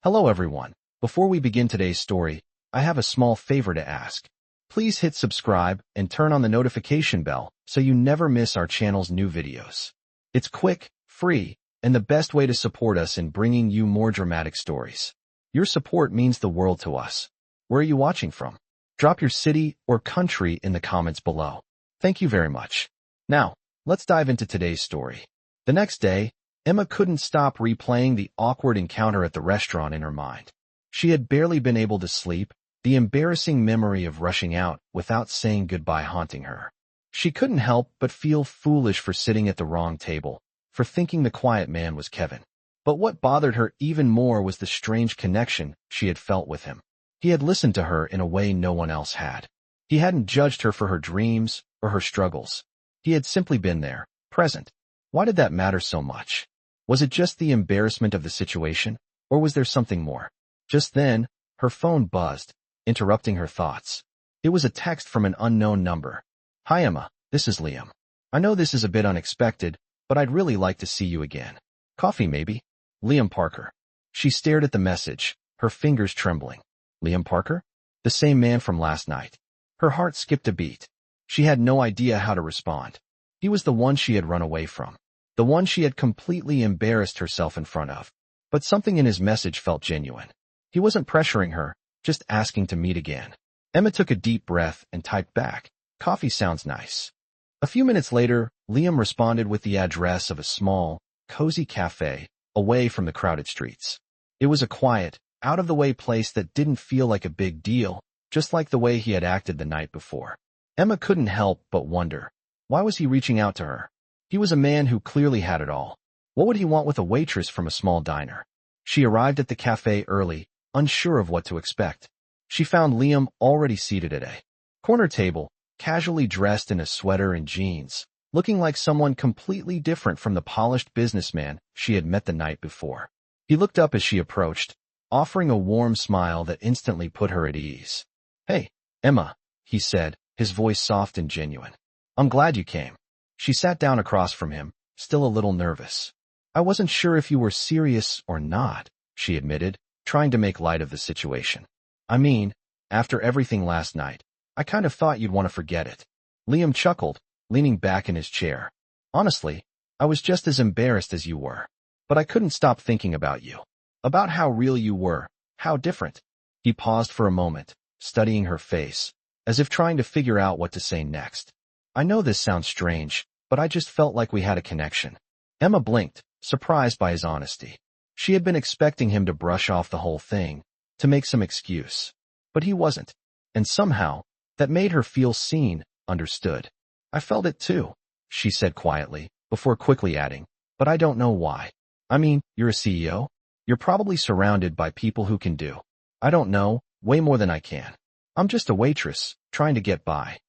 Hello everyone. Before we begin today's story, I have a small favor to ask. Please hit subscribe and turn on the notification bell so you never miss our channel's new videos. It's quick, free, and the best way to support us in bringing you more dramatic stories. Your support means the world to us. Where are you watching from? Drop your city or country in the comments below. Thank you very much. Now, let's dive into today's story. The next day, Emma couldn't stop replaying the awkward encounter at the restaurant in her mind. She had barely been able to sleep, the embarrassing memory of rushing out without saying goodbye haunting her. She couldn't help but feel foolish for sitting at the wrong table, for thinking the quiet man was Kevin. But what bothered her even more was the strange connection she had felt with him. He had listened to her in a way no one else had. He hadn't judged her for her dreams or her struggles. He had simply been there, present. Why did that matter so much? Was it just the embarrassment of the situation, or was there something more? Just then, her phone buzzed, interrupting her thoughts. It was a text from an unknown number. Hi Emma, this is Liam. I know this is a bit unexpected, but I'd really like to see you again. Coffee maybe? Liam Parker. She stared at the message, her fingers trembling. Liam Parker? The same man from last night. Her heart skipped a beat. She had no idea how to respond. He was the one she had run away from. The one she had completely embarrassed herself in front of. But something in his message felt genuine. He wasn't pressuring her, just asking to meet again. Emma took a deep breath and typed back, "Coffee sounds nice." A few minutes later, Liam responded with the address of a small, cozy cafe, away from the crowded streets. It was a quiet, out-of-the-way place that didn't feel like a big deal, just like the way he had acted the night before. Emma couldn't help but wonder, why was he reaching out to her? He was a man who clearly had it all. What would he want with a waitress from a small diner? She arrived at the cafe early, unsure of what to expect. She found Liam already seated at a corner table, casually dressed in a sweater and jeans, looking like someone completely different from the polished businessman she had met the night before. He looked up as she approached, offering a warm smile that instantly put her at ease. "Hey, Emma," he said, his voice soft and genuine. "I'm glad you came." She sat down across from him, still a little nervous. "I wasn't sure if you were serious or not," she admitted, trying to make light of the situation. "I mean, after everything last night, I kind of thought you'd want to forget it." Liam chuckled, leaning back in his chair. "Honestly, I was just as embarrassed as you were. But I couldn't stop thinking about you. About how real you were, how different." He paused for a moment, studying her face, as if trying to figure out what to say next. "I know this sounds strange, but I just felt like we had a connection." Emma blinked, surprised by his honesty. She had been expecting him to brush off the whole thing, to make some excuse. But he wasn't. And somehow, that made her feel seen, understood. "I felt it too," she said quietly, before quickly adding, "but I don't know why. I mean, you're a CEO. You're probably surrounded by people who can do, I don't know, way more than I can. I'm just a waitress, trying to get by."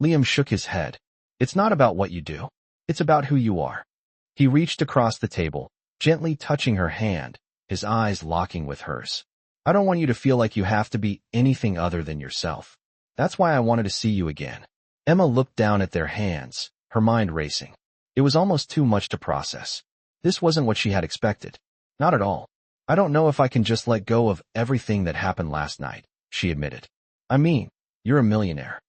Liam shook his head. "It's not about what you do. It's about who you are." He reached across the table, gently touching her hand, his eyes locking with hers. "I don't want you to feel like you have to be anything other than yourself. That's why I wanted to see you again." Emma looked down at their hands, her mind racing. It was almost too much to process. This wasn't what she had expected. Not at all. "I don't know if I can just let go of everything that happened last night," she admitted. "I mean, you're a millionaire.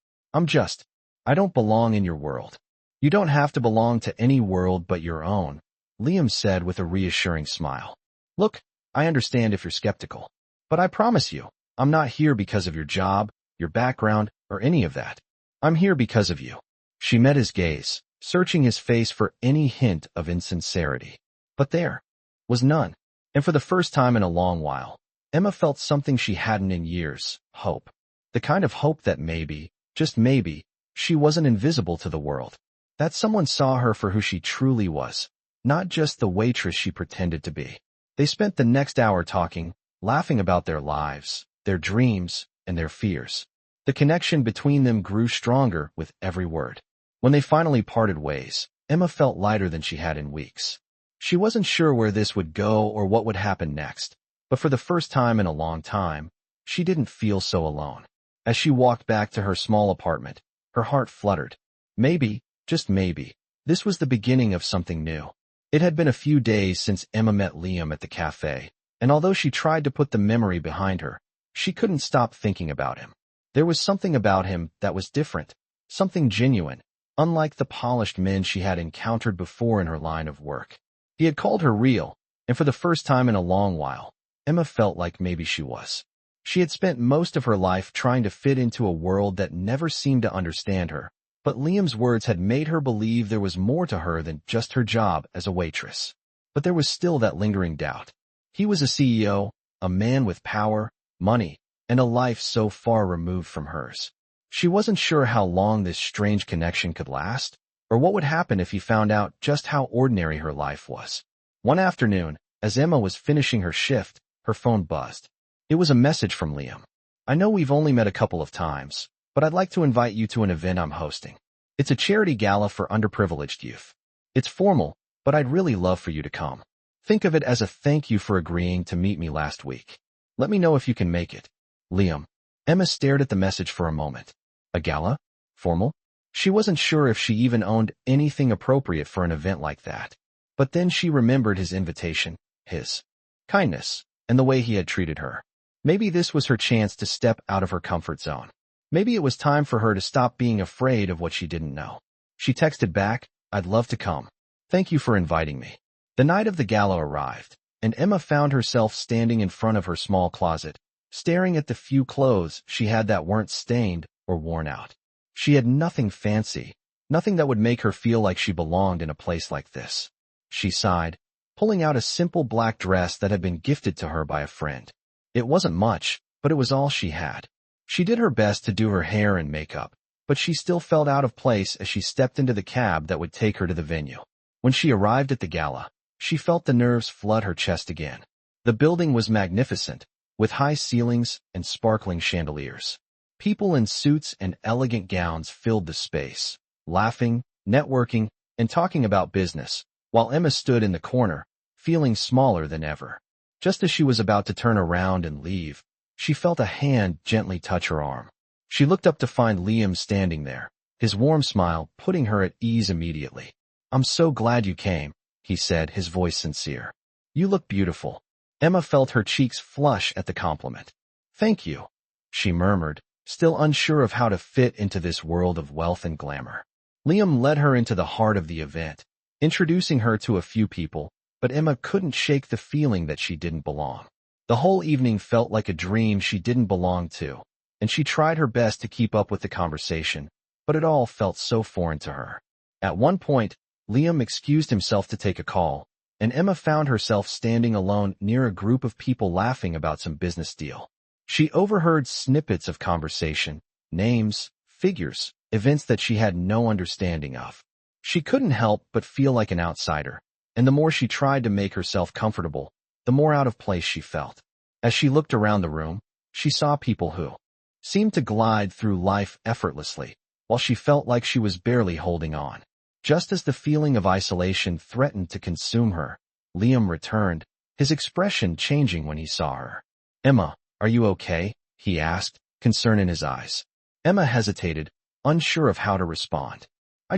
I don't belong in your world." "You don't have to belong to any world but your own," Liam said with a reassuring smile. "Look, I understand if you're skeptical. But I promise you, I'm not here because of your job, your background, or any of that. I'm here because of you." She met his gaze, searching his face for any hint of insincerity. But there was none. And for the first time in a long while, Emma felt something she hadn't in years, hope. The kind of hope that maybe, just maybe, she wasn't invisible to the world. That someone saw her for who she truly was, not just the waitress she pretended to be. They spent the next hour talking, laughing about their lives, their dreams, and their fears. The connection between them grew stronger with every word. When they finally parted ways, Emma felt lighter than she had in weeks. She wasn't sure where this would go or what would happen next, but for the first time in a long time, she didn't feel so alone. As she walked back to her small apartment, her heart fluttered. Maybe, just maybe, this was the beginning of something new. It had been a few days since Emma met Liam at the cafe, and although she tried to put the memory behind her, she couldn't stop thinking about him. There was something about him that was different, something genuine, unlike the polished men she had encountered before in her line of work. He had called her real, and for the first time in a long while, Emma felt like maybe she was. She had spent most of her life trying to fit into a world that never seemed to understand her, but Liam's words had made her believe there was more to her than just her job as a waitress. But there was still that lingering doubt. He was a CEO, a man with power, money, and a life so far removed from hers. She wasn't sure how long this strange connection could last, or what would happen if he found out just how ordinary her life was. One afternoon, as Emma was finishing her shift, her phone buzzed. It was a message from Liam. "I know we've only met a couple of times, but I'd like to invite you to an event I'm hosting. It's a charity gala for underprivileged youth. It's formal, but I'd really love for you to come. Think of it as a thank you for agreeing to meet me last week. Let me know if you can make it. Liam." Emma stared at the message for a moment. A gala? Formal? She wasn't sure if she even owned anything appropriate for an event like that. But then she remembered his invitation, his kindness, and the way he had treated her. Maybe this was her chance to step out of her comfort zone. Maybe it was time for her to stop being afraid of what she didn't know. She texted back, "I'd love to come. Thank you for inviting me." The night of the gala arrived, and Emma found herself standing in front of her small closet, staring at the few clothes she had that weren't stained or worn out. She had nothing fancy, nothing that would make her feel like she belonged in a place like this. She sighed, pulling out a simple black dress that had been gifted to her by a friend. It wasn't much, but it was all she had. She did her best to do her hair and makeup, but she still felt out of place as she stepped into the cab that would take her to the venue. When she arrived at the gala, she felt the nerves flood her chest again. The building was magnificent, with high ceilings and sparkling chandeliers. People in suits and elegant gowns filled the space, laughing, networking, and talking about business, while Emma stood in the corner, feeling smaller than ever. Just as she was about to turn around and leave, she felt a hand gently touch her arm. She looked up to find Liam standing there, his warm smile putting her at ease immediately. "I'm so glad you came," he said, his voice sincere. "You look beautiful." Emma felt her cheeks flush at the compliment. "Thank you," she murmured, still unsure of how to fit into this world of wealth and glamour. Liam led her into the heart of the event, introducing her to a few people, but Emma couldn't shake the feeling that she didn't belong. The whole evening felt like a dream she didn't belong to, and she tried her best to keep up with the conversation, but it all felt so foreign to her. At one point, Liam excused himself to take a call, and Emma found herself standing alone near a group of people laughing about some business deal. She overheard snippets of conversation, names, figures, events that she had no understanding of. She couldn't help but feel like an outsider, and the more she tried to make herself comfortable, the more out of place she felt. As she looked around the room, she saw people who seemed to glide through life effortlessly, while she felt like she was barely holding on. Just as the feeling of isolation threatened to consume her, Liam returned, his expression changing when he saw her. "Emma, are you okay?" he asked, concern in his eyes. Emma hesitated, unsure of how to respond. I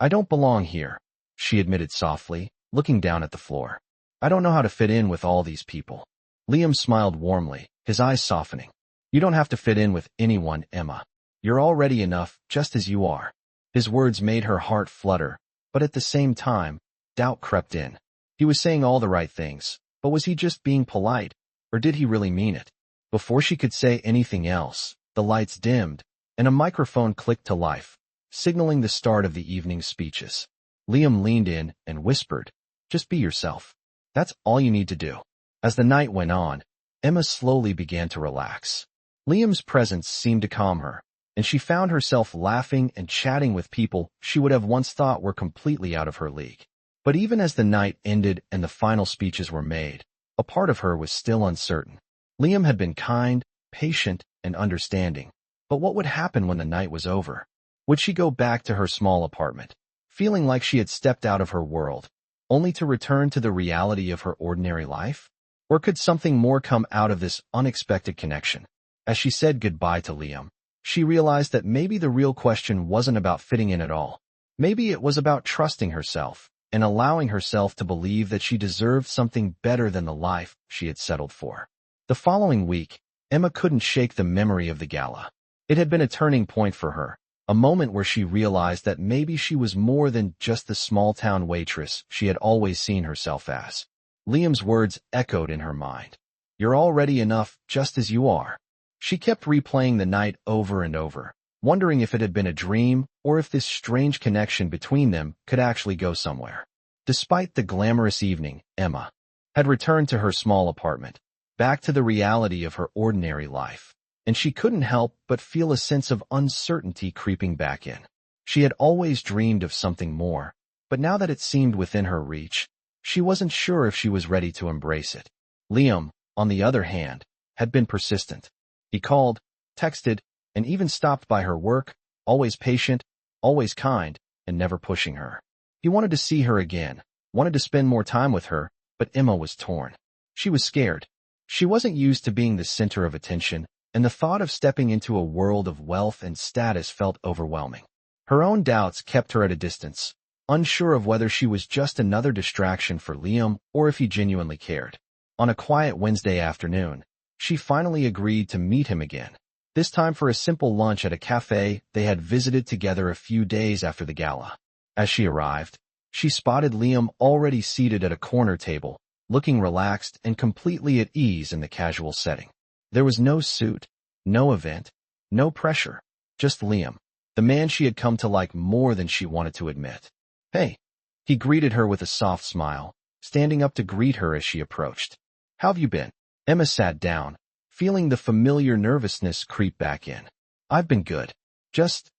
don't belong here," she admitted softly, looking down at the floor. "I don't know how to fit in with all these people." Liam smiled warmly, his eyes softening. "You don't have to fit in with anyone, Emma. You're already enough, just as you are." His words made her heart flutter, but at the same time, doubt crept in. He was saying all the right things, but was he just being polite, or did he really mean it? Before she could say anything else, the lights dimmed, and a microphone clicked to life, signaling the start of the evening's speeches. Liam leaned in and whispered, "Just be yourself. That's all you need to do." As the night went on, Emma slowly began to relax. Liam's presence seemed to calm her, and she found herself laughing and chatting with people she would have once thought were completely out of her league. But even as the night ended and the final speeches were made, a part of her was still uncertain. Liam had been kind, patient, and understanding, but what would happen when the night was over? Would she go back to her small apartment, feeling like she had stepped out of her world, only to return to the reality of her ordinary life? Or could something more come out of this unexpected connection? As she said goodbye to Liam, she realized that maybe the real question wasn't about fitting in at all. Maybe it was about trusting herself, and allowing herself to believe that she deserved something better than the life she had settled for. The following week, Emma couldn't shake the memory of the gala. It had been a turning point for her, a moment where she realized that maybe she was more than just the small-town waitress she had always seen herself as. Liam's words echoed in her mind. "You're already enough just as you are." She kept replaying the night over and over, wondering if it had been a dream or if this strange connection between them could actually go somewhere. Despite the glamorous evening, Emma had returned to her small apartment, back to the reality of her ordinary life, and she couldn't help but feel a sense of uncertainty creeping back in. She had always dreamed of something more, but now that it seemed within her reach, she wasn't sure if she was ready to embrace it. Liam, on the other hand, had been persistent. He called, texted, and even stopped by her work, always patient, always kind, and never pushing her. He wanted to see her again, wanted to spend more time with her, but Emma was torn. She was scared. She wasn't used to being the center of attention, and the thought of stepping into a world of wealth and status felt overwhelming. Her own doubts kept her at a distance, unsure of whether she was just another distraction for Liam or if he genuinely cared. On a quiet Wednesday afternoon, she finally agreed to meet him again, this time for a simple lunch at a cafe they had visited together a few days after the gala. As she arrived, she spotted Liam already seated at a corner table, looking relaxed and completely at ease in the casual setting. There was no suit, no event, no pressure, just Liam, the man she had come to like more than she wanted to admit. "Hey," he greeted her with a soft smile, standing up to greet her as she approached. "How have you been?" Emma sat down, feeling the familiar nervousness creep back in. "I've been good. Just,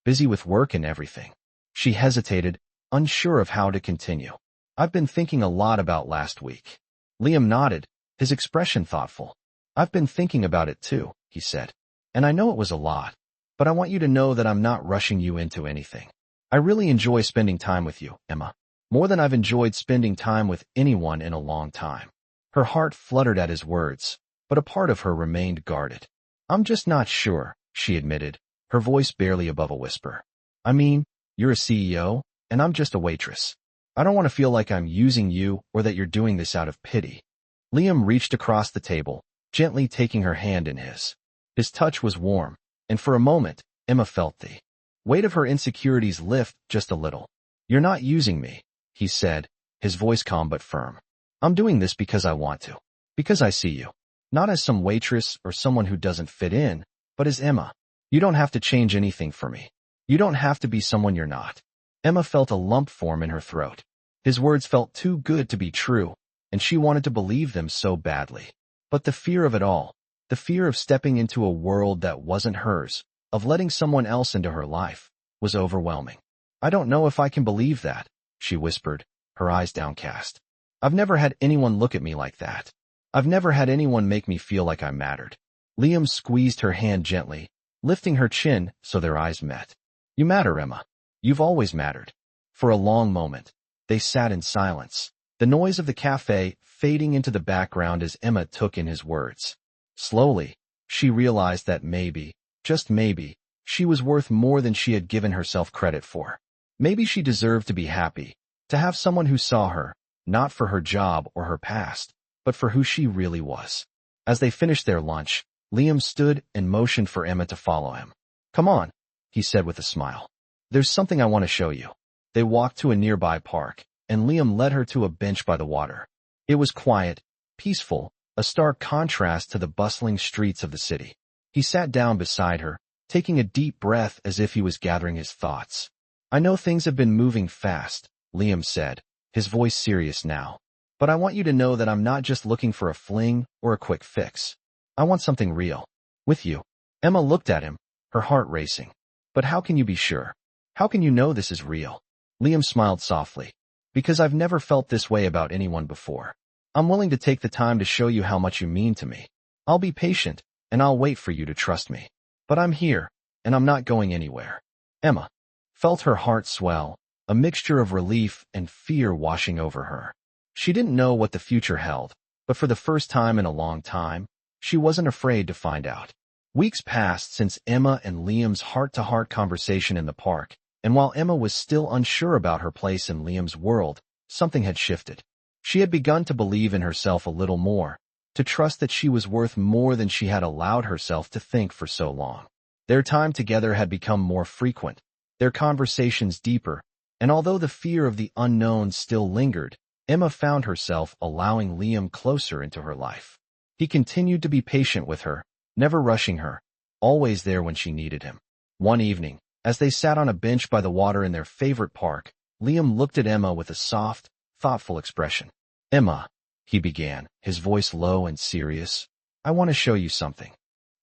busy with work and everything." She hesitated, unsure of how to continue. "I've been thinking a lot about last week." Liam nodded, his expression thoughtful. "I've been thinking about it too," he said. "And I know it was a lot, but I want you to know that I'm not rushing you into anything. I really enjoy spending time with you, Emma, more than I've enjoyed spending time with anyone in a long time." Her heart fluttered at his words, but a part of her remained guarded. "I'm just not sure," she admitted, her voice barely above a whisper. "I mean, you're a CEO, and I'm just a waitress. I don't want to feel like I'm using you or that you're doing this out of pity." Liam reached across the table, gently taking her hand in his. His touch was warm, and for a moment, Emma felt the weight of her insecurities lift just a little. "You're not using me," he said, his voice calm but firm. "I'm doing this because I want to. Because I see you. Not as some waitress or someone who doesn't fit in, but as Emma. You don't have to change anything for me. You don't have to be someone you're not." Emma felt a lump form in her throat. His words felt too good to be true, and she wanted to believe them so badly. But the fear of it all, the fear of stepping into a world that wasn't hers, of letting someone else into her life, was overwhelming. "I don't know if I can believe that," she whispered, her eyes downcast. "I've never had anyone look at me like that. I've never had anyone make me feel like I mattered." Liam squeezed her hand gently, lifting her chin so their eyes met. "You matter, Emma. You've always mattered." For a long moment, they sat in silence, the noise of the cafe fading into the background as Emma took in his words. Slowly, she realized that maybe, just maybe, she was worth more than she had given herself credit for. Maybe she deserved to be happy, to have someone who saw her, not for her job or her past, but for who she really was. As they finished their lunch, Liam stood and motioned for Emma to follow him. "Come on," he said with a smile. "There's something I want to show you." They walked to a nearby park, and Liam led her to a bench by the water. It was quiet, peaceful, a stark contrast to the bustling streets of the city. He sat down beside her, taking a deep breath as if he was gathering his thoughts. "I know things have been moving fast," Liam said, his voice serious now. "But I want you to know that I'm not just looking for a fling or a quick fix. I want something real. With you." Emma looked at him, her heart racing. "But how can you be sure? How can you know this is real?" Liam smiled softly. "Because I've never felt this way about anyone before. I'm willing to take the time to show you how much you mean to me. I'll be patient, and I'll wait for you to trust me. But I'm here, and I'm not going anywhere." Emma felt her heart swell, a mixture of relief and fear washing over her. She didn't know what the future held, but for the first time in a long time, she wasn't afraid to find out. Weeks passed since Emma and Liam's heart-to-heart conversation in the park, And while Emma was still unsure about her place in Liam's world, something had shifted. She had begun to believe in herself a little more, to trust that she was worth more than she had allowed herself to think for so long. Their time together had become more frequent, their conversations deeper, and although the fear of the unknown still lingered, Emma found herself allowing Liam closer into her life. He continued to be patient with her, never rushing her, always there when she needed him. One evening, as they sat on a bench by the water in their favorite park, Liam looked at Emma with a soft, thoughtful expression. "Emma," he began, his voice low and serious, "I want to show you something."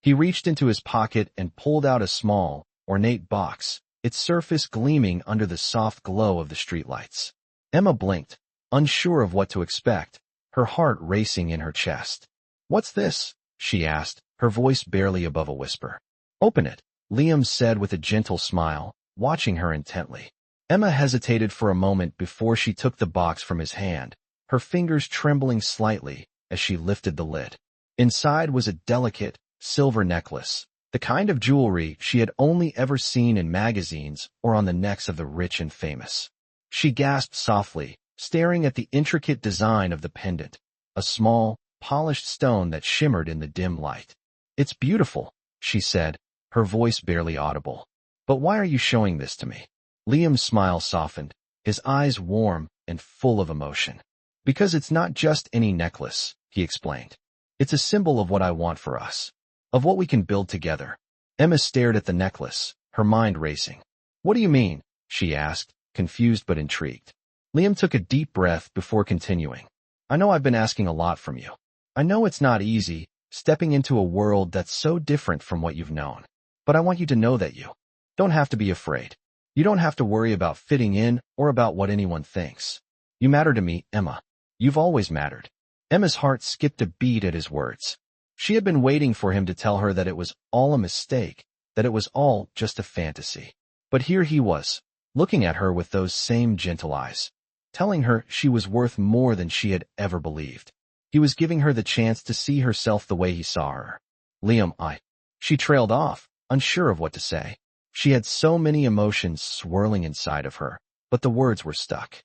He reached into his pocket and pulled out a small, ornate box, its surface gleaming under the soft glow of the streetlights. Emma blinked, unsure of what to expect, her heart racing in her chest. "What's this?" she asked, her voice barely above a whisper. "Open it," Liam said with a gentle smile, watching her intently. Emma hesitated for a moment before she took the box from his hand, her fingers trembling slightly as she lifted the lid. Inside was a delicate, silver necklace, the kind of jewelry she had only ever seen in magazines or on the necks of the rich and famous. She gasped softly, staring at the intricate design of the pendant, a small, polished stone that shimmered in the dim light. "It's beautiful," she said, her voice barely audible. "But why are you showing this to me?" Liam's smile softened, his eyes warm and full of emotion. "Because it's not just any necklace," he explained. "It's a symbol of what I want for us, of what we can build together." Emma stared at the necklace, her mind racing. "What do you mean?" she asked, confused but intrigued. Liam took a deep breath before continuing. "I know I've been asking a lot from you. I know it's not easy, stepping into a world that's so different from what you've known. But I want you to know that you don't have to be afraid. You don't have to worry about fitting in or about what anyone thinks. You matter to me, Emma. You've always mattered." Emma's heart skipped a beat at his words. She had been waiting for him to tell her that it was all a mistake, that it was all just a fantasy. But here he was, looking at her with those same gentle eyes, telling her she was worth more than she had ever believed. He was giving her the chance to see herself the way he saw her. "Liam, She trailed off, unsure of what to say. She had so many emotions swirling inside of her, but the words were stuck.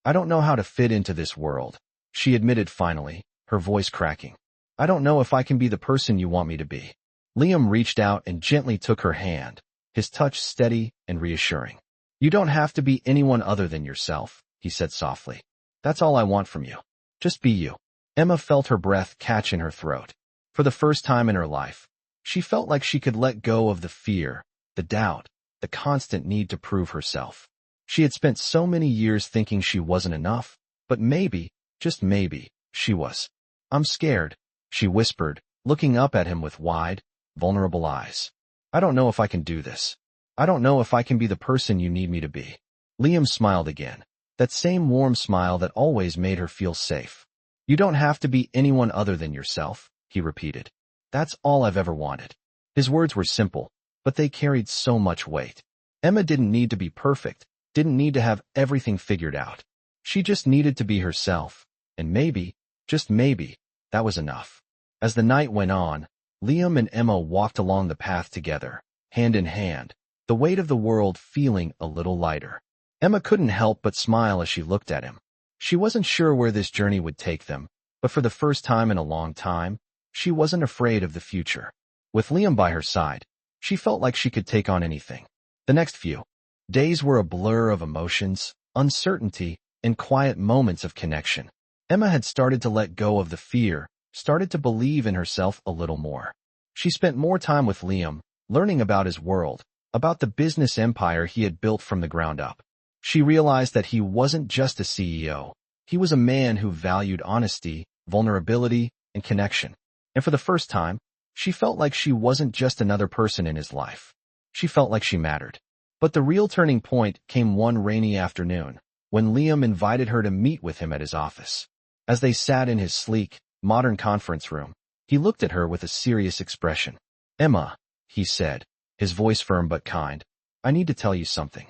"I don't know how to fit into this world," she admitted finally, her voice cracking. "I don't know if I can be the person you want me to be." Liam reached out and gently took her hand, his touch steady and reassuring. "You don't have to be anyone other than yourself," he said softly. "That's all I want from you. Just be you." Emma felt her breath catch in her throat. For the first time in her life, she felt like she could let go of the fear, the doubt, the constant need to prove herself. She had spent so many years thinking she wasn't enough, but maybe, just maybe, she was. "I'm scared," she whispered, looking up at him with wide, vulnerable eyes. "I don't know if I can do this. I don't know if I can be the person you need me to be." Liam smiled again, that same warm smile that always made her feel safe. "You don't have to be anyone other than yourself," he repeated. "That's all I've ever wanted." His words were simple, but they carried so much weight. Emma didn't need to be perfect, didn't need to have everything figured out. She just needed to be herself, and maybe, just maybe, that was enough. As the night went on, Liam and Emma walked along the path together, hand in hand, the weight of the world feeling a little lighter. Emma couldn't help but smile as she looked at him. She wasn't sure where this journey would take them, but for the first time in a long time, she wasn't afraid of the future. With Liam by her side, she felt like she could take on anything. The next few days were a blur of emotions, uncertainty, and quiet moments of connection. Emma had started to let go of the fear, started to believe in herself a little more. She spent more time with Liam, learning about his world, about the business empire he had built from the ground up. She realized that he wasn't just a CEO. He was a man who valued honesty, vulnerability, and connection. And for the first time, she felt like she wasn't just another person in his life. She felt like she mattered. But the real turning point came one rainy afternoon, when Liam invited her to meet with him at his office. As they sat in his sleek, modern conference room, he looked at her with a serious expression. "Emma," he said, his voice firm but kind, "I need to tell you something."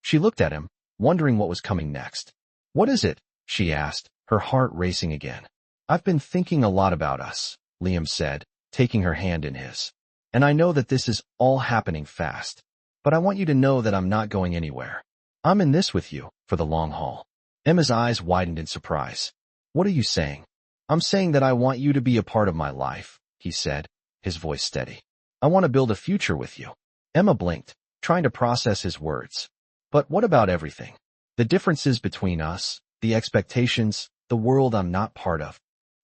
She looked at him, wondering what was coming next. "What is it?" she asked, her heart racing again. "I've been thinking a lot about us," Liam said, taking her hand in his. "And I know that this is all happening fast. but I want you to know that I'm not going anywhere. I'm in this with you for the long haul. Emma's eyes widened in surprise. What are you saying? I'm saying that I want you to be a part of my life, he said, his voice steady. I want to build a future with you. Emma blinked, trying to process his words. But what about everything? The differences between us, the expectations, the world I'm not part of.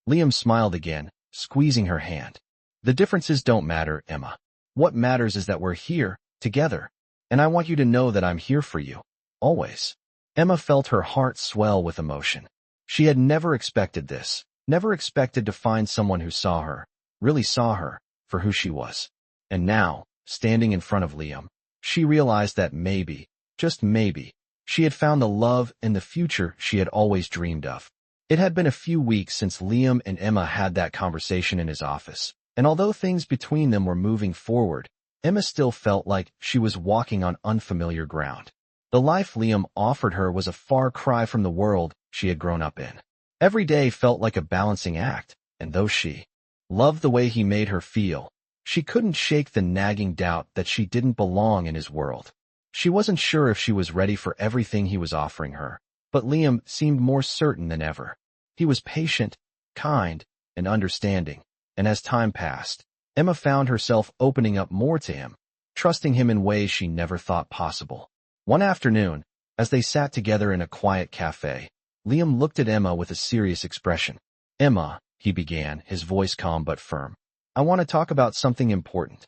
Liam smiled again, squeezing her hand. The differences don't matter, Emma. What matters is that we're here, together. And I want you to know that I'm here for you. Always. Emma felt her heart swell with emotion. She had never expected this, never expected to find someone who saw her, really saw her, for who she was. And now, standing in front of Liam, she realized that maybe, just maybe, she had found the love and the future she had always dreamed of. It had been a few weeks since Liam and Emma had that conversation in his office, and although things between them were moving forward, Emma still felt like she was walking on unfamiliar ground. The life Liam offered her was a far cry from the world she had grown up in. Every day felt like a balancing act, and though she loved the way he made her feel, she couldn't shake the nagging doubt that she didn't belong in his world. She wasn't sure if she was ready for everything he was offering her, but Liam seemed more certain than ever. He was patient, kind, and understanding, and as time passed, Emma found herself opening up more to him, trusting him in ways she never thought possible. One afternoon, as they sat together in a quiet cafe, Liam looked at Emma with a serious expression. Emma, he began, his voice calm but firm. I want to talk about something important.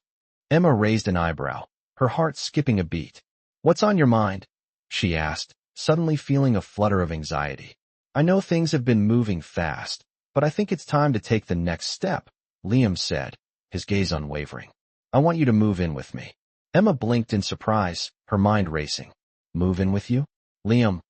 Emma raised an eyebrow, her heart skipping a beat. What's on your mind? She asked, suddenly feeling a flutter of anxiety. I know things have been moving fast, but I think it's time to take the next step, Liam said, his gaze unwavering. I want you to move in with me. Emma blinked in surprise, her mind racing. Move in with you? Liam,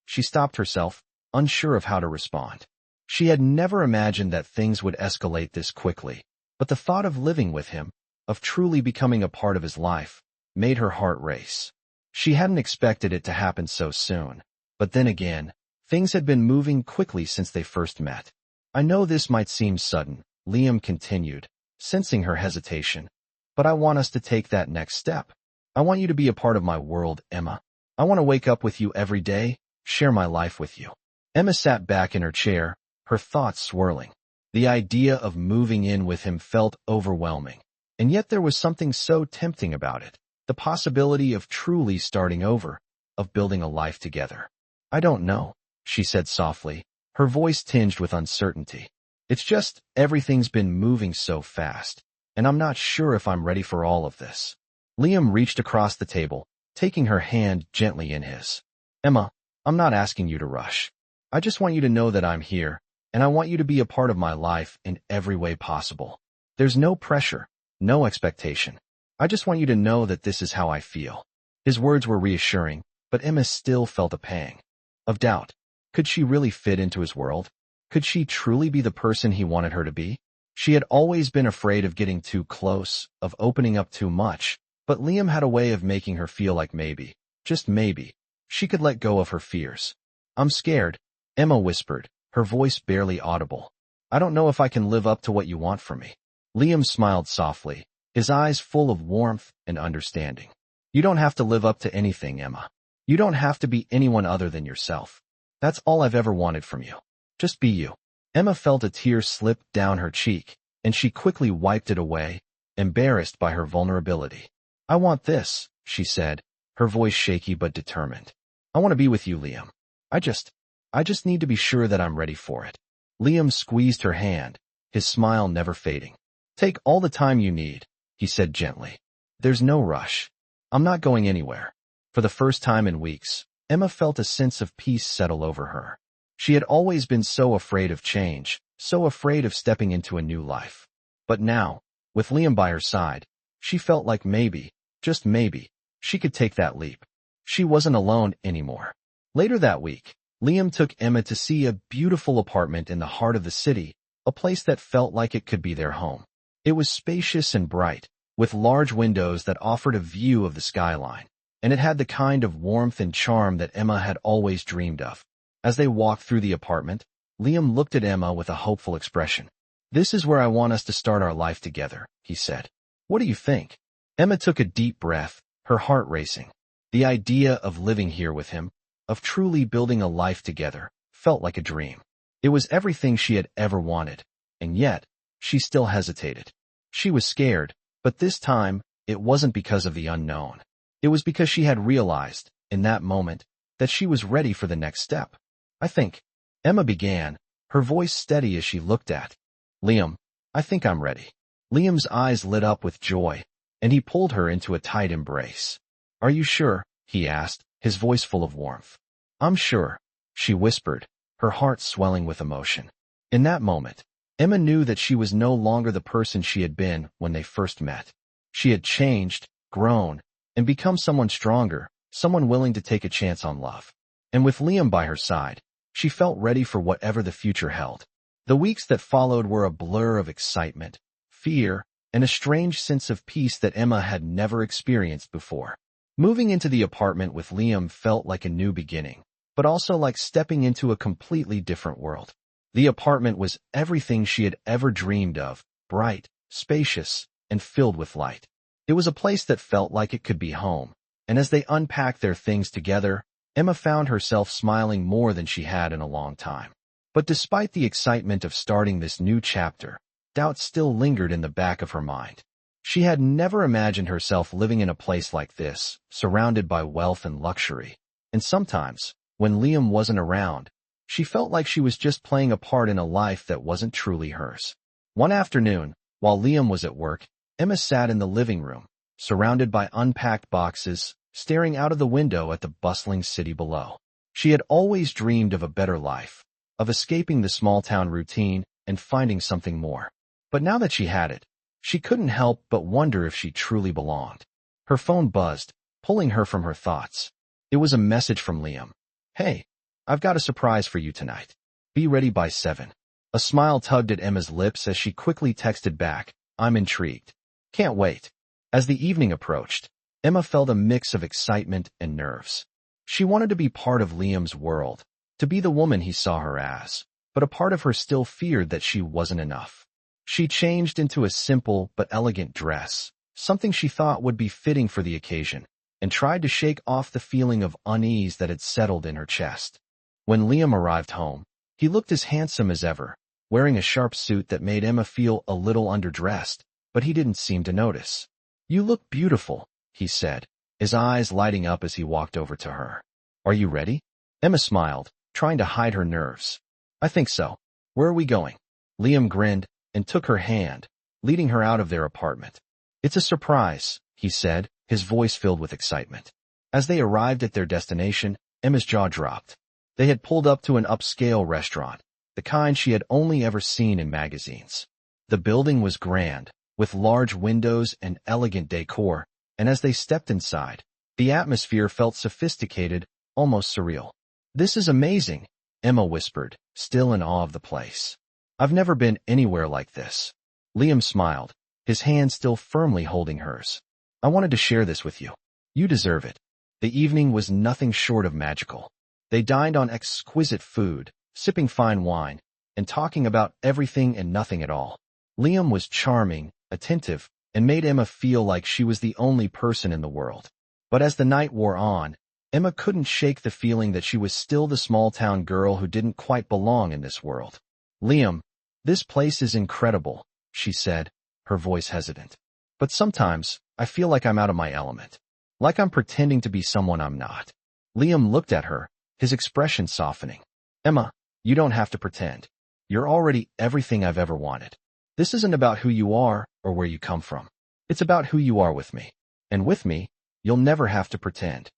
she stopped herself, unsure of how to respond. She had never imagined that things would escalate this quickly, but the thought of living with him, of truly becoming a part of his life, made her heart race. She hadn't expected it to happen so soon, but then again, things had been moving quickly since they first met. I know this might seem sudden, Liam continued, sensing her hesitation, but I want us to take that next step. I want you to be a part of my world, Emma. I want to wake up with you every day, share my life with you. Emma sat back in her chair, her thoughts swirling. The idea of moving in with him felt overwhelming, and yet there was something so tempting about it. The possibility of truly starting over, of building a life together. I don't know, she said softly, her voice tinged with uncertainty. It's just, everything's been moving so fast, and I'm not sure if I'm ready for all of this. Liam reached across the table, taking her hand gently in his. Emma, I'm not asking you to rush. I just want you to know that I'm here, and I want you to be a part of my life in every way possible. There's no pressure, no expectation. I just want you to know that this is how I feel. His words were reassuring, but Emma still felt a pang of doubt. Could she really fit into his world? Could she truly be the person he wanted her to be? She had always been afraid of getting too close, of opening up too much, but Liam had a way of making her feel like maybe, just maybe, she could let go of her fears. I'm scared, Emma whispered, her voice barely audible. I don't know if I can live up to what you want from me. Liam smiled softly, his eyes full of warmth and understanding. You don't have to live up to anything, Emma. You don't have to be anyone other than yourself. That's all I've ever wanted from you. Just be you. Emma felt a tear slip down her cheek, and she quickly wiped it away, embarrassed by her vulnerability. I want this, she said, her voice shaky but determined. I want to be with you, Liam. I just need to be sure that I'm ready for it. Liam squeezed her hand, his smile never fading. Take all the time you need, he said gently. There's no rush. I'm not going anywhere. For the first time in weeks, Emma felt a sense of peace settle over her. She had always been so afraid of change, so afraid of stepping into a new life. But now, with Liam by her side, she felt like maybe, just maybe, she could take that leap. She wasn't alone anymore. Later that week, Liam took Emma to see a beautiful apartment in the heart of the city, a place that felt like it could be their home. It was spacious and bright, with large windows that offered a view of the skyline, and it had the kind of warmth and charm that Emma had always dreamed of. As they walked through the apartment, Liam looked at Emma with a hopeful expression. This is where I want us to start our life together, he said. What do you think? Emma took a deep breath, her heart racing. The idea of living here with him, of truly building a life together, felt like a dream. It was everything she had ever wanted, and yet, she still hesitated. She was scared, but this time, it wasn't because of the unknown. It was because she had realized, in that moment, that she was ready for the next step. I think, Emma began, her voice steady as she looked at Liam. I think I'm ready. Liam's eyes lit up with joy, and he pulled her into a tight embrace. Are you sure? He asked, his voice full of warmth. I'm sure, she whispered, her heart swelling with emotion. In that moment, Emma knew that she was no longer the person she had been when they first met. She had changed, grown, and become someone stronger, someone willing to take a chance on love. And with Liam by her side, she felt ready for whatever the future held. The weeks that followed were a blur of excitement, fear, and a strange sense of peace that Emma had never experienced before. Moving into the apartment with Liam felt like a new beginning, but also like stepping into a completely different world. The apartment was everything she had ever dreamed of, bright, spacious, and filled with light. It was a place that felt like it could be home, and as they unpacked their things together, Emma found herself smiling more than she had in a long time. But despite the excitement of starting this new chapter, doubt still lingered in the back of her mind. She had never imagined herself living in a place like this, surrounded by wealth and luxury. And sometimes, when Liam wasn't around, she felt like she was just playing a part in a life that wasn't truly hers. One afternoon, while Liam was at work, Emma sat in the living room, surrounded by unpacked boxes, staring out of the window at the bustling city below. She had always dreamed of a better life, of escaping the small-town routine and finding something more. But now that she had it, she couldn't help but wonder if she truly belonged. Her phone buzzed, pulling her from her thoughts. It was a message from Liam. Hey, I've got a surprise for you tonight. Be ready by 7. A smile tugged at Emma's lips as she quickly texted back, I'm intrigued. Can't wait. As the evening approached, Emma felt a mix of excitement and nerves. She wanted to be part of Liam's world, to be the woman he saw her as, but a part of her still feared that she wasn't enough. She changed into a simple but elegant dress, something she thought would be fitting for the occasion, and tried to shake off the feeling of unease that had settled in her chest. When Liam arrived home, he looked as handsome as ever, wearing a sharp suit that made Emma feel a little underdressed, but he didn't seem to notice. You look beautiful, he said, his eyes lighting up as he walked over to her. Are you ready? Emma smiled, trying to hide her nerves. I think so. Where are we going? Liam grinned and took her hand, leading her out of their apartment. It's a surprise, he said, his voice filled with excitement. As they arrived at their destination, Emma's jaw dropped. They had pulled up to an upscale restaurant, the kind she had only ever seen in magazines. The building was grand, with large windows and elegant decor, and as they stepped inside, the atmosphere felt sophisticated, almost surreal. This is amazing, Emma whispered, still in awe of the place. I've never been anywhere like this. Liam smiled, his hand still firmly holding hers. I wanted to share this with you. You deserve it. The evening was nothing short of magical. They dined on exquisite food, sipping fine wine, and talking about everything and nothing at all. Liam was charming, attentive, and made Emma feel like she was the only person in the world. But as the night wore on, Emma couldn't shake the feeling that she was still the small-town girl who didn't quite belong in this world. Liam, this place is incredible, she said, her voice hesitant. But sometimes, I feel like I'm out of my element. Like I'm pretending to be someone I'm not. Liam looked at her, his expression softening. Emma, you don't have to pretend. You're already everything I've ever wanted. This isn't about who you are or where you come from. It's about who you are with me. And with me, you'll never have to pretend.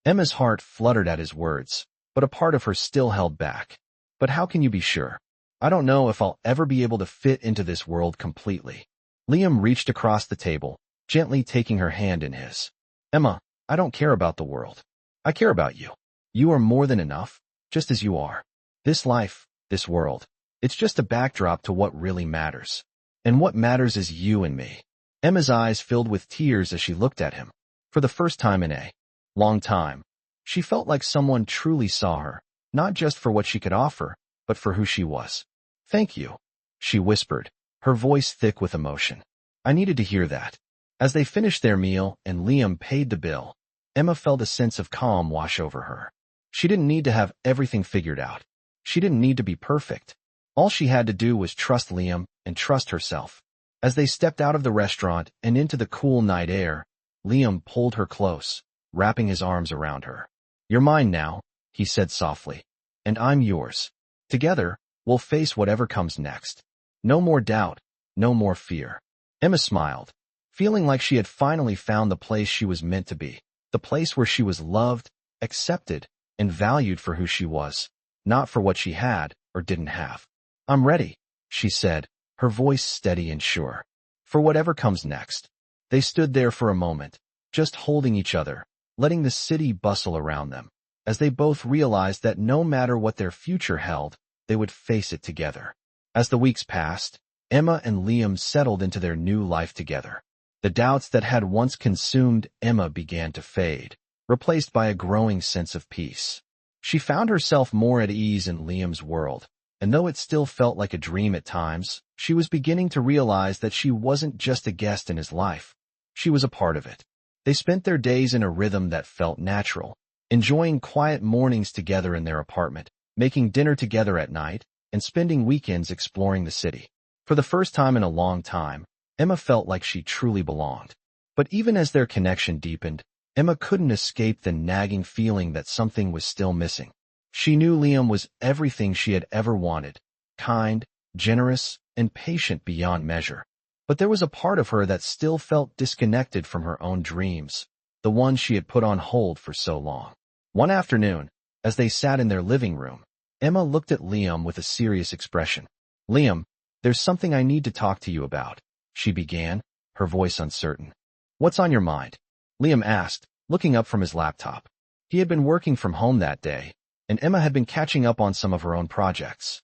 Emma's heart fluttered at his words, but a part of her still held back. But how can you be sure? I don't know if I'll ever be able to fit into this world completely. Liam reached across the table, gently taking her hand in his. Emma, I don't care about the world. I care about you. You are more than enough, just as you are. This life, this world, it's just a backdrop to what really matters. And what matters is you and me. Emma's eyes filled with tears as she looked at him. For the first time in a long time, she felt like someone truly saw her, not just for what she could offer, but for who she was. Thank you, she whispered, her voice thick with emotion. I needed to hear that. As they finished their meal and Liam paid the bill, Emma felt a sense of calm wash over her. She didn't need to have everything figured out. She didn't need to be perfect. All she had to do was trust Liam and trust herself. As they stepped out of the restaurant and into the cool night air, Liam pulled her close, wrapping his arms around her. "You're mine now," he said softly. "And I'm yours. Together, we'll face whatever comes next. No more doubt, no more fear." Emma smiled, feeling like she had finally found the place she was meant to be, the place where she was loved, accepted, and valued for who she was, not for what she had or didn't have. "I'm ready," she said, her voice steady and sure. "For whatever comes next." They stood there for a moment, just holding each other, letting the city bustle around them, as they both realized that no matter what their future held, they would face it together. As the weeks passed, Emma and Liam settled into their new life together. The doubts that had once consumed Emma began to fade, replaced by a growing sense of peace. She found herself more at ease in Liam's world, and though it still felt like a dream at times, she was beginning to realize that she wasn't just a guest in his life. She was a part of it. They spent their days in a rhythm that felt natural, enjoying quiet mornings together in their apartment, making dinner together at night, and spending weekends exploring the city. For the first time in a long time, Emma felt like she truly belonged. But even as their connection deepened, Emma couldn't escape the nagging feeling that something was still missing. She knew Liam was everything she had ever wanted, kind, generous, and patient beyond measure. But there was a part of her that still felt disconnected from her own dreams, the ones she had put on hold for so long. One afternoon, as they sat in their living room, Emma looked at Liam with a serious expression. "Liam, there's something I need to talk to you about," she began, her voice uncertain. "What's on your mind?" Liam asked, looking up from his laptop. He had been working from home that day, and Emma had been catching up on some of her own projects.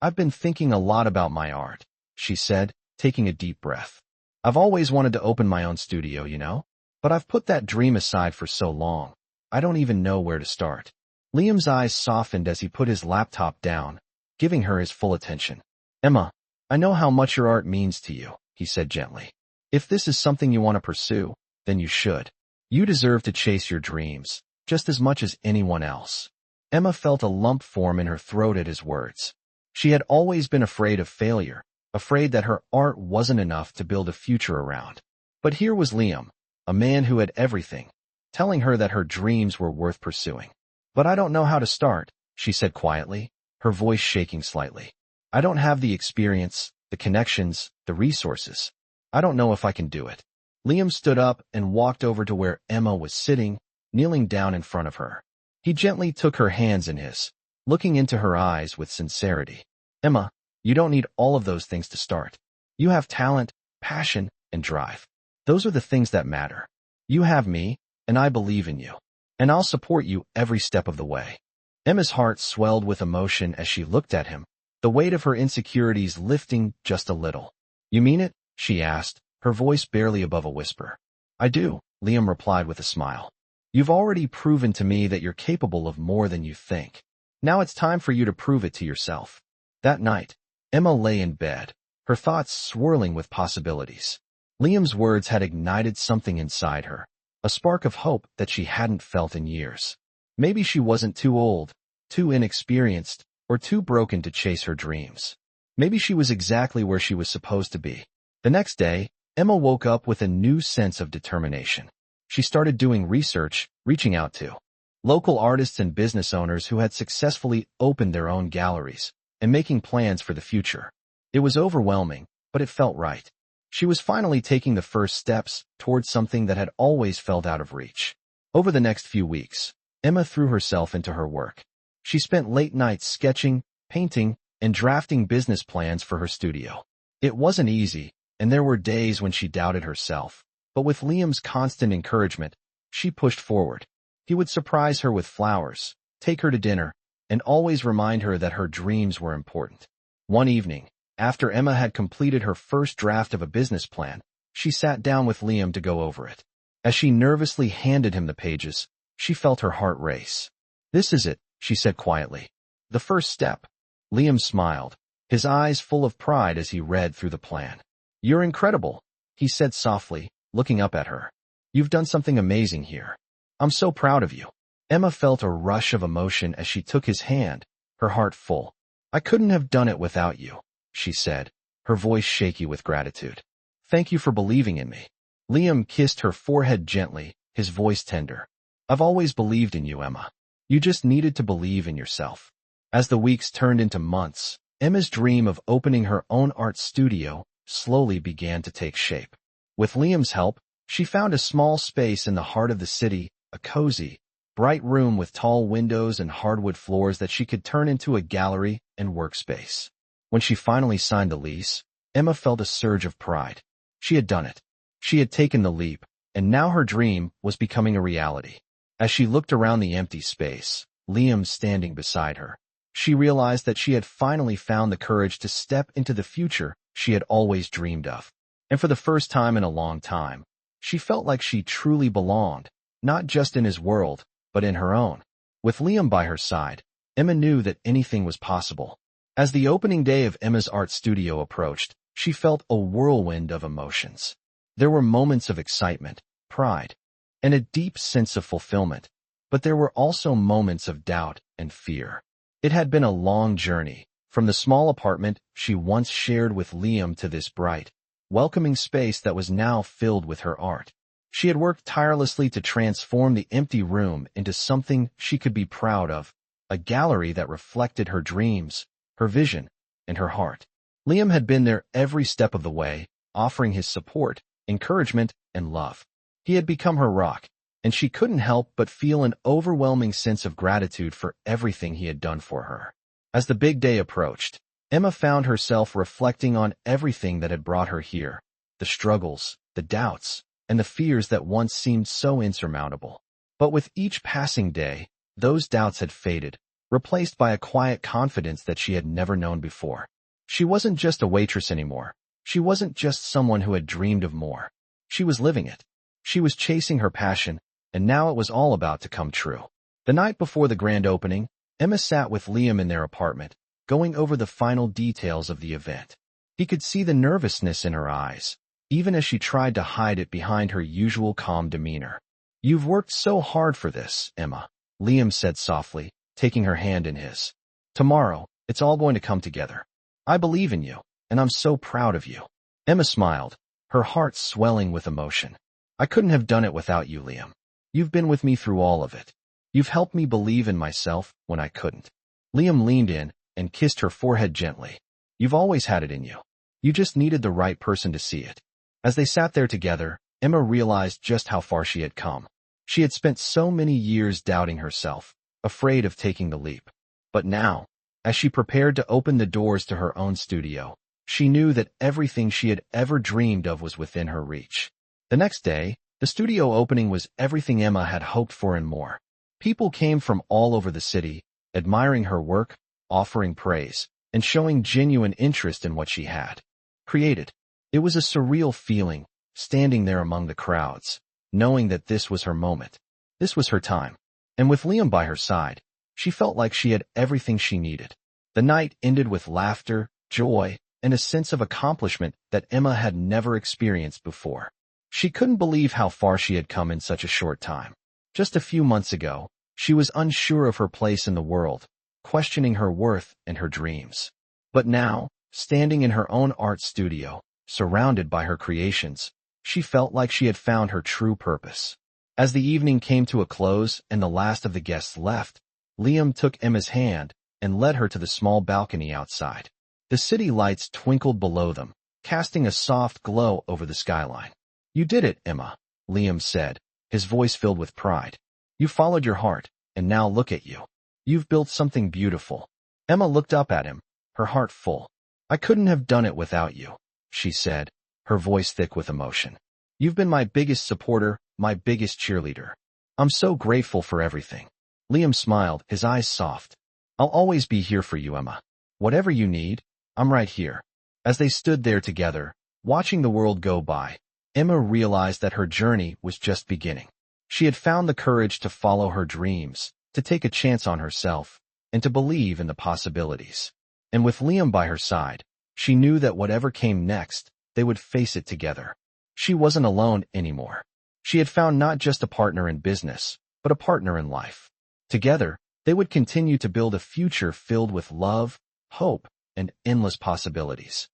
I've been thinking a lot about my art," she said, taking a deep breath. "I've always wanted to open my own studio, but I've put that dream aside for so long. I don't even know where to start." Liam's eyes softened as he put his laptop down, giving her his full attention. "Emma, I know how much your art means to you," he said gently. "If this is something you want to pursue, then you should. You deserve to chase your dreams, just as much as anyone else." Emma felt a lump form in her throat at his words. She had always been afraid of failure, afraid that her art wasn't enough to build a future around. But here was Liam, a man who had everything, telling her that her dreams were worth pursuing. "But I don't know how to start," she said quietly, her voice shaking slightly. "I don't have the experience, the connections, the resources. I don't know if I can do it." Liam stood up and walked over to where Emma was sitting, kneeling down in front of her. He gently took her hands in his, looking into her eyes with sincerity. "Emma, you don't need all of those things to start. You have talent, passion, and drive. Those are the things that matter. You have me, and I believe in you. And I'll support you every step of the way." Emma's heart swelled with emotion as she looked at him, the weight of her insecurities lifting just a little. "You mean it?" she asked, her voice barely above a whisper. "I do," Liam replied with a smile. "You've already proven to me that you're capable of more than you think. Now it's time for you to prove it to yourself." That night, Emma lay in bed, her thoughts swirling with possibilities. Liam's words had ignited something inside her, a spark of hope that she hadn't felt in years. Maybe she wasn't too old, too inexperienced, or too broken to chase her dreams. Maybe she was exactly where she was supposed to be. The next day, Emma woke up with a new sense of determination. She started doing research, reaching out to local artists and business owners who had successfully opened their own galleries, and making plans for the future. It was overwhelming, but it felt right. She was finally taking the first steps towards something that had always felt out of reach. Over the next few weeks, Emma threw herself into her work. She spent late nights sketching, painting, and drafting business plans for her studio. It wasn't easy, and there were days when she doubted herself, but with Liam's constant encouragement, she pushed forward. He would surprise her with flowers, take her to dinner, and always remind her that her dreams were important. One evening, after Emma had completed her first draft of a business plan, she sat down with Liam to go over it. As she nervously handed him the pages, she felt her heart race. "This is it," she said quietly. "The first step." Liam smiled, his eyes full of pride as he read through the plan. "You're incredible," he said softly, looking up at her. You've done something amazing here. I'm so proud of you. Emma felt a rush of emotion as she took his hand, her heart full. I couldn't have done it without you, she said, her voice shaky with gratitude. Thank you for believing in me. Liam kissed her forehead gently, his voice tender. I've always believed in you, Emma. You just needed to believe in yourself. As the weeks turned into months, Emma's dream of opening her own art studio slowly began to take shape. With Liam's help, she found a small space in the heart of the city, a cozy, bright room with tall windows and hardwood floors that she could turn into a gallery and workspace. When she finally signed the lease, Emma felt a surge of pride. She had done it. She had taken the leap, and now her dream was becoming a reality. As she looked around the empty space, Liam standing beside her, she realized that she had finally found the courage to step into the future she had always dreamed of. And for the first time in a long time, she felt like she truly belonged, not just in his world, but in her own. With Liam by her side, Emma knew that anything was possible. As the opening day of Emma's art studio approached, she felt a whirlwind of emotions. There were moments of excitement, pride, and a deep sense of fulfillment, but there were also moments of doubt and fear. It had been a long journey, from the small apartment she once shared with Liam to this bright, welcoming space that was now filled with her art. She had worked tirelessly to transform the empty room into something she could be proud of, a gallery that reflected her dreams, her vision, and her heart. Liam had been there every step of the way, offering his support, encouragement, and love. He had become her rock, and she couldn't help but feel an overwhelming sense of gratitude for everything he had done for her. As the big day approached, Emma found herself reflecting on everything that had brought her here, the struggles, the doubts, and the fears that once seemed so insurmountable. But with each passing day, those doubts had faded, replaced by a quiet confidence that she had never known before. She wasn't just a waitress anymore. She wasn't just someone who had dreamed of more. She was living it. She was chasing her passion, and now it was all about to come true. The night before the grand opening, Emma sat with Liam in their apartment, going over the final details of the event. He could see the nervousness in her eyes, even as she tried to hide it behind her usual calm demeanor. You've worked so hard for this, Emma, Liam said softly, taking her hand in his. Tomorrow, it's all going to come together. I believe in you, and I'm so proud of you. Emma smiled, her heart swelling with emotion. I couldn't have done it without you, Liam. You've been with me through all of it. You've helped me believe in myself when I couldn't. Liam leaned in and kissed her forehead gently. You've always had it in you. You just needed the right person to see it. As they sat there together, Emma realized just how far she had come. She had spent so many years doubting herself, afraid of taking the leap. But now, as she prepared to open the doors to her own studio, she knew that everything she had ever dreamed of was within her reach. The next day, the studio opening was everything Emma had hoped for and more. People came from all over the city, admiring her work, offering praise, and showing genuine interest in what she had created. It was a surreal feeling, standing there among the crowds, knowing that this was her moment. This was her time. And with Liam by her side, she felt like she had everything she needed. The night ended with laughter, joy, and a sense of accomplishment that Emma had never experienced before. She couldn't believe how far she had come in such a short time. Just a few months ago, she was unsure of her place in the world, questioning her worth and her dreams. But now, standing in her own art studio, surrounded by her creations, she felt like she had found her true purpose. As the evening came to a close and the last of the guests left, Liam took Emma's hand and led her to the small balcony outside. The city lights twinkled below them, casting a soft glow over the skyline. You did it, Emma, Liam said, his voice filled with pride. You followed your heart, and now look at you. You've built something beautiful. Emma looked up at him, her heart full. I couldn't have done it without you, she said, her voice thick with emotion. You've been my biggest supporter, my biggest cheerleader. I'm so grateful for everything. Liam smiled, his eyes soft. I'll always be here for you, Emma. Whatever you need, I'm right here. As they stood there together, watching the world go by, Emma realized that her journey was just beginning. She had found the courage to follow her dreams, to take a chance on herself, and to believe in the possibilities. And with Liam by her side, she knew that whatever came next, they would face it together. She wasn't alone anymore. She had found not just a partner in business, but a partner in life. Together, they would continue to build a future filled with love, hope, and endless possibilities.